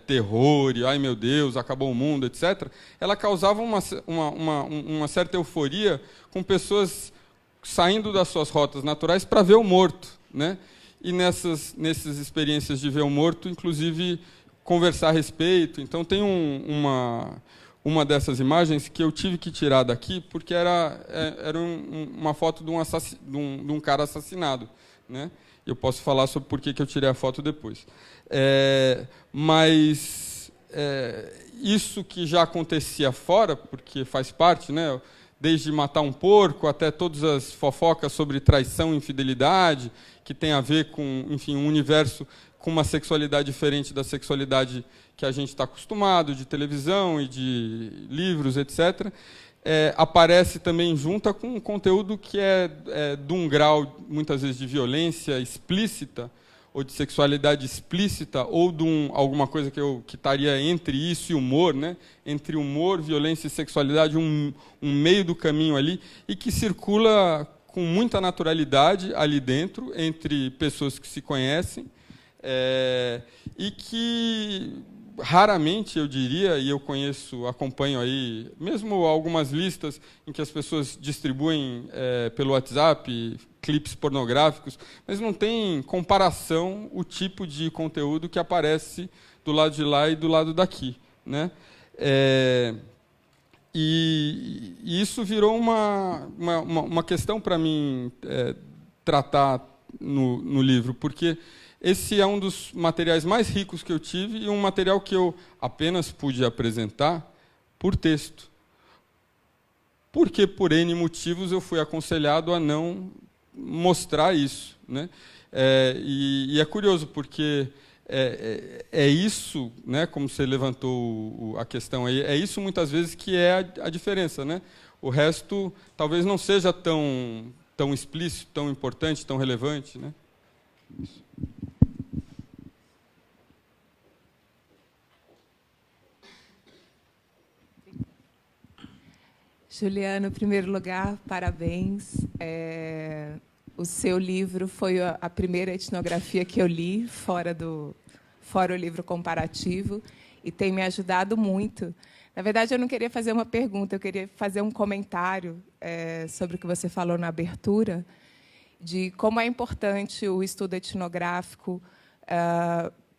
terror, e ai meu Deus, acabou o mundo, etc., ela causava uma certa euforia com pessoas saindo das suas rotas naturais para ver o morto, né? E nessas experiências de ver o morto, inclusive, conversar a respeito. Então, tem uma dessas imagens que eu tive que tirar daqui, porque era uma foto de um cara assassinado, né? Eu posso falar sobre por que eu tirei a foto depois. Mas isso que já acontecia fora, porque faz parte, né? Desde matar um porco até todas as fofocas sobre traição e infidelidade, que tem a ver com, enfim, um universo com uma sexualidade diferente da sexualidade que a gente está acostumado, de televisão e de livros, etc., aparece também junta com um conteúdo que é de um grau, muitas vezes, de violência explícita, ou de sexualidade explícita, ou de alguma coisa que estaria entre isso e humor, né? Entre humor, violência e sexualidade, um meio do caminho ali, e que circula com muita naturalidade ali dentro, entre pessoas que se conhecem, e que raramente, eu diria, e eu acompanho aí, mesmo algumas listas em que as pessoas distribuem pelo WhatsApp clipes pornográficos, mas não tem comparação o tipo de conteúdo que aparece do lado de lá e do lado daqui, né? E isso virou uma questão para mim tratar no livro, porque esse é um dos materiais mais ricos que eu tive e um material que eu apenas pude apresentar por texto. Porque, por N motivos, eu fui aconselhado a não mostrar isso, né? E é curioso, porque isso, né, como você levantou a questão aí, é isso muitas vezes que é a diferença, né? O resto talvez não seja tão explícito, tão importante, tão relevante, né? Isso.
Juliano, em primeiro lugar, parabéns. O seu livro foi a primeira etnografia que eu li, fora o livro comparativo, e tem me ajudado muito. Na verdade, eu não queria fazer uma pergunta, eu queria fazer um comentário sobre o que você falou na abertura, de como é importante o estudo etnográfico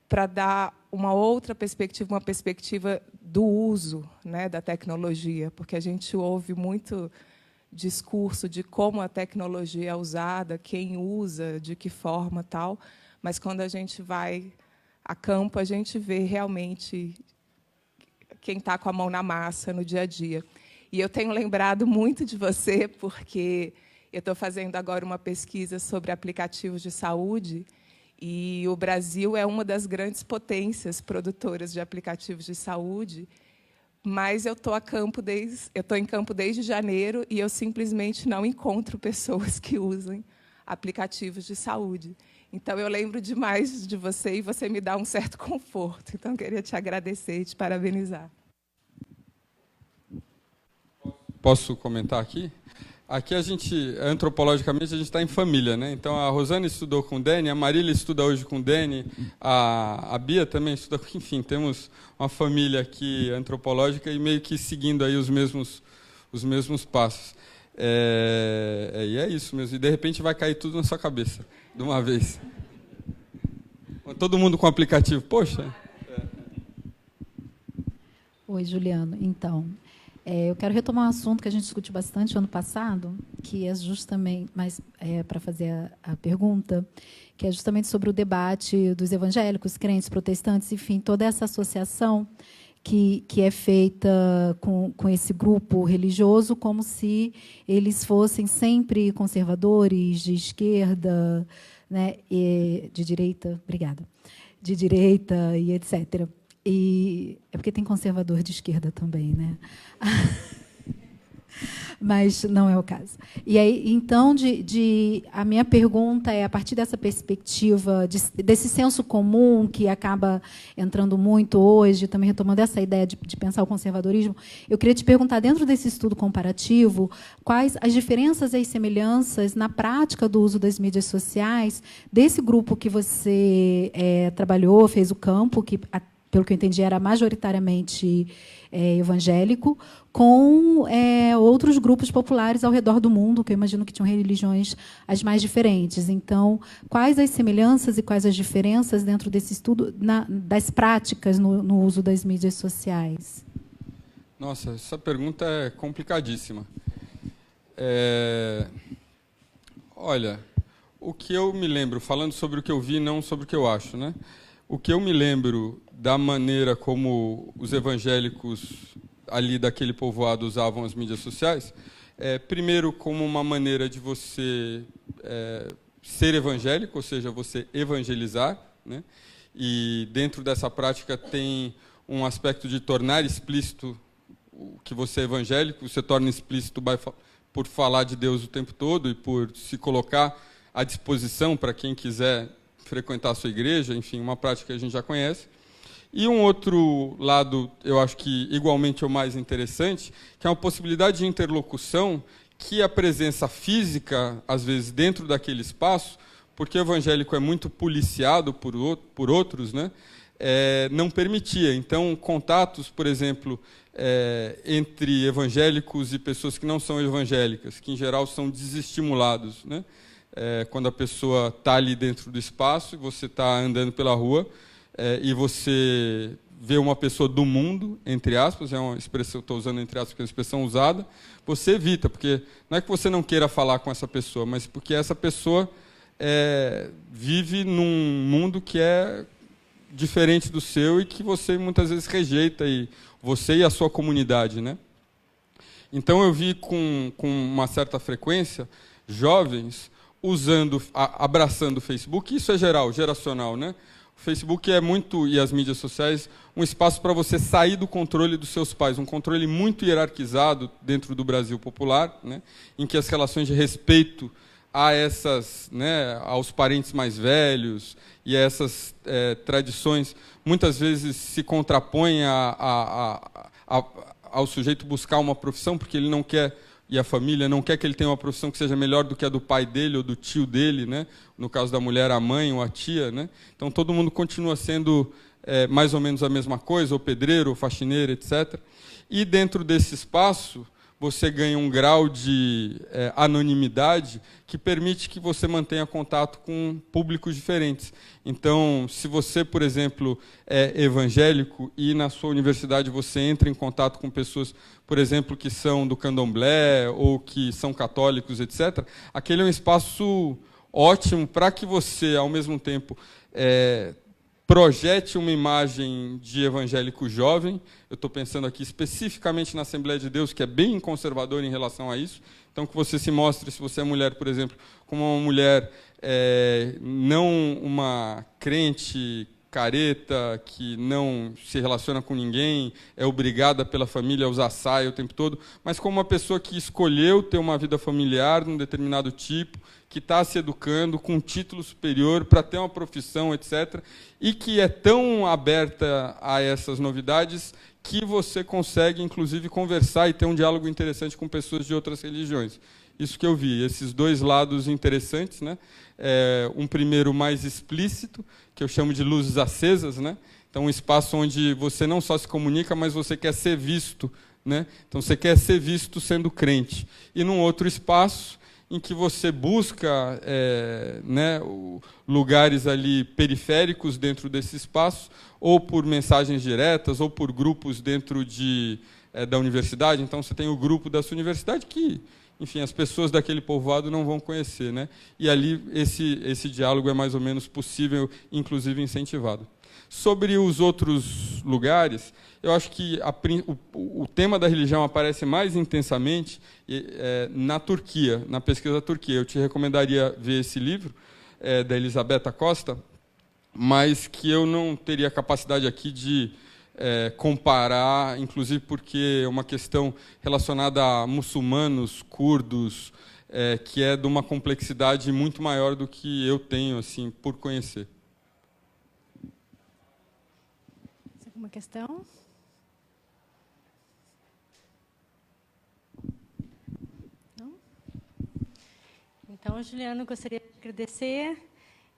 para dar uma outra perspectiva, uma perspectiva do uso, né, da tecnologia, porque a gente ouve muito discurso de como a tecnologia é usada, quem usa, de que forma, tal, mas quando a gente vai a campo, a gente vê realmente quem está com a mão na massa no dia a dia. E eu tenho lembrado muito de você, porque eu estou fazendo agora uma pesquisa sobre aplicativos de saúde, e o Brasil é uma das grandes potências produtoras de aplicativos de saúde, mas eu estou em campo desde janeiro e eu simplesmente não encontro pessoas que usem aplicativos de saúde. Então, eu lembro demais de você e você me dá um certo conforto. Então, eu queria te agradecer e te parabenizar.
Posso comentar aqui? Aqui, antropologicamente, a gente está em família, né? Então, a Rosana estudou com o Deni, a Marília estuda hoje com o Deni, a Bia também estuda com... Enfim, temos uma família aqui antropológica e meio que seguindo aí os mesmos passos. E é isso mesmo. E, de repente, vai cair tudo na sua cabeça, de uma vez. Todo mundo com aplicativo. Poxa!
Oi, Juliano. Então... eu quero retomar um assunto que a gente discutiu bastante ano passado, que é justamente, mas para fazer a pergunta, que é justamente sobre o debate dos evangélicos, crentes, protestantes, enfim, toda essa associação que é feita com esse grupo religioso, como se eles fossem sempre conservadores, de esquerda, né, de direita, obrigada, de direita e etc. E é porque tem conservador de esquerda também, né? Mas não é o caso. E aí, então, a minha pergunta é, a partir dessa perspectiva, desse senso comum que acaba entrando muito hoje, também retomando essa ideia de pensar o conservadorismo, eu queria te perguntar, dentro desse estudo comparativo, quais as diferenças e as semelhanças na prática do uso das mídias sociais desse grupo que você trabalhou, fez o campo, que pelo que eu entendi, era majoritariamente evangélico, com outros grupos populares ao redor do mundo, que eu imagino que tinham religiões as mais diferentes. Então, quais as semelhanças e quais as diferenças dentro desse estudo das práticas no uso das mídias sociais?
Nossa, essa pergunta é complicadíssima. Olha, o que eu me lembro, falando sobre o que eu vi, não sobre o que eu acho, né? O que eu me lembro da maneira como os evangélicos ali daquele povoado usavam as mídias sociais, primeiro como uma maneira de você ser evangélico, ou seja, você evangelizar, né? E dentro dessa prática tem um aspecto de tornar explícito que você é evangélico, você torna explícito por falar de Deus o tempo todo e por se colocar à disposição para quem quiser frequentar a sua igreja, enfim, uma prática que a gente já conhece. E um outro lado, eu acho que igualmente é o mais interessante, que é uma possibilidade de interlocução que a presença física, às vezes, dentro daquele espaço, porque o evangélico é muito policiado por outros, né, não permitia. Então, contatos, por exemplo, entre evangélicos e pessoas que não são evangélicas, que, em geral, são desestimulados, né? Quando a pessoa está ali dentro do espaço, você está andando pela rua e você vê uma pessoa do mundo, entre aspas, é uma expressão, estou usando entre aspas, porque é uma expressão usada, você evita, porque não é que você não queira falar com essa pessoa, mas porque essa pessoa vive num mundo que é diferente do seu e que você muitas vezes rejeita, e você e a sua comunidade, né? Então eu vi com uma certa frequência jovens abraçando o Facebook. Isso é geracional, né? O Facebook é muito, e as mídias sociais, um espaço para você sair do controle dos seus pais, um controle muito hierarquizado dentro do Brasil popular, né? Em que as relações de respeito aos parentes mais velhos e a essas tradições muitas vezes se contrapõem ao sujeito buscar uma profissão, porque ele não quer, e a família, não quer que ele tenha uma profissão que seja melhor do que a do pai dele ou do tio dele, né? No caso da mulher, a mãe ou a tia, né? Então todo mundo continua sendo mais ou menos a mesma coisa, ou pedreiro, ou faxineiro, etc. E dentro desse espaço, você ganha um grau de anonimidade que permite que você mantenha contato com públicos diferentes. Então, se você, por exemplo, é evangélico e na sua universidade você entra em contato com pessoas, por exemplo, que são do candomblé ou que são católicos, etc., aquele é um espaço ótimo para que você, ao mesmo tempo, projete uma imagem de evangélico jovem. Eu estou pensando aqui especificamente na Assembleia de Deus, que é bem conservador em relação a isso. Então, que você se mostre, se você é mulher, por exemplo, como uma mulher não uma crente careta, que não se relaciona com ninguém, é obrigada pela família a usar saia o tempo todo, mas como uma pessoa que escolheu ter uma vida familiar de um determinado tipo, que está se educando com um título superior para ter uma profissão, etc., e que é tão aberta a essas novidades que você consegue, inclusive, conversar e ter um diálogo interessante com pessoas de outras religiões. Isso que eu vi, esses dois lados interessantes, né? Um primeiro mais explícito, que eu chamo de luzes acesas, né? Então, um espaço onde você não só se comunica, mas você quer ser visto, né? Então, você quer ser visto sendo crente. E num outro espaço em que você busca lugares ali periféricos dentro desse espaço, ou por mensagens diretas, ou por grupos dentro da universidade. Então, você tem o grupo da sua universidade que, enfim, as pessoas daquele povoado não vão conhecer, né? E ali esse diálogo é mais ou menos possível, inclusive incentivado. Sobre os outros lugares, eu acho que o tema da religião aparece mais intensamente na Turquia, na pesquisa da Turquia. Eu te recomendaria ver esse livro, da Elisabetta Costa, mas que eu não teria capacidade aqui de comparar, inclusive porque é uma questão relacionada a muçulmanos, curdos, que é de uma complexidade muito maior do que eu tenho assim, por conhecer.
Alguma questão? Não? Então, Juliana, gostaria de agradecer.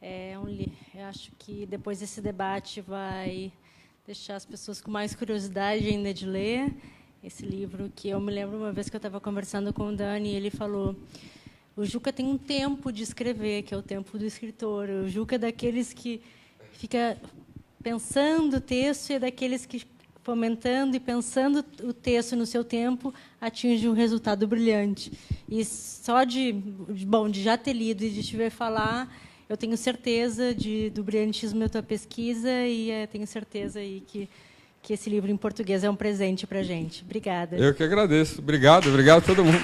Eu acho que depois desse debate vai deixar as pessoas com mais curiosidade ainda de ler esse livro, que eu me lembro uma vez que eu estava conversando com o Dani, e ele falou: o Juca tem um tempo de escrever, que é o tempo do escritor. O Juca é daqueles que fica pensando o texto, e é daqueles que, fomentando e pensando o texto no seu tempo, atinge um resultado brilhante. E só de já ter lido e de te ver falar, eu tenho certeza do brilhantismo da tua pesquisa, e tenho certeza aí que esse livro em português é um presente para a gente. Obrigada.
Eu que agradeço. Obrigado a todo mundo.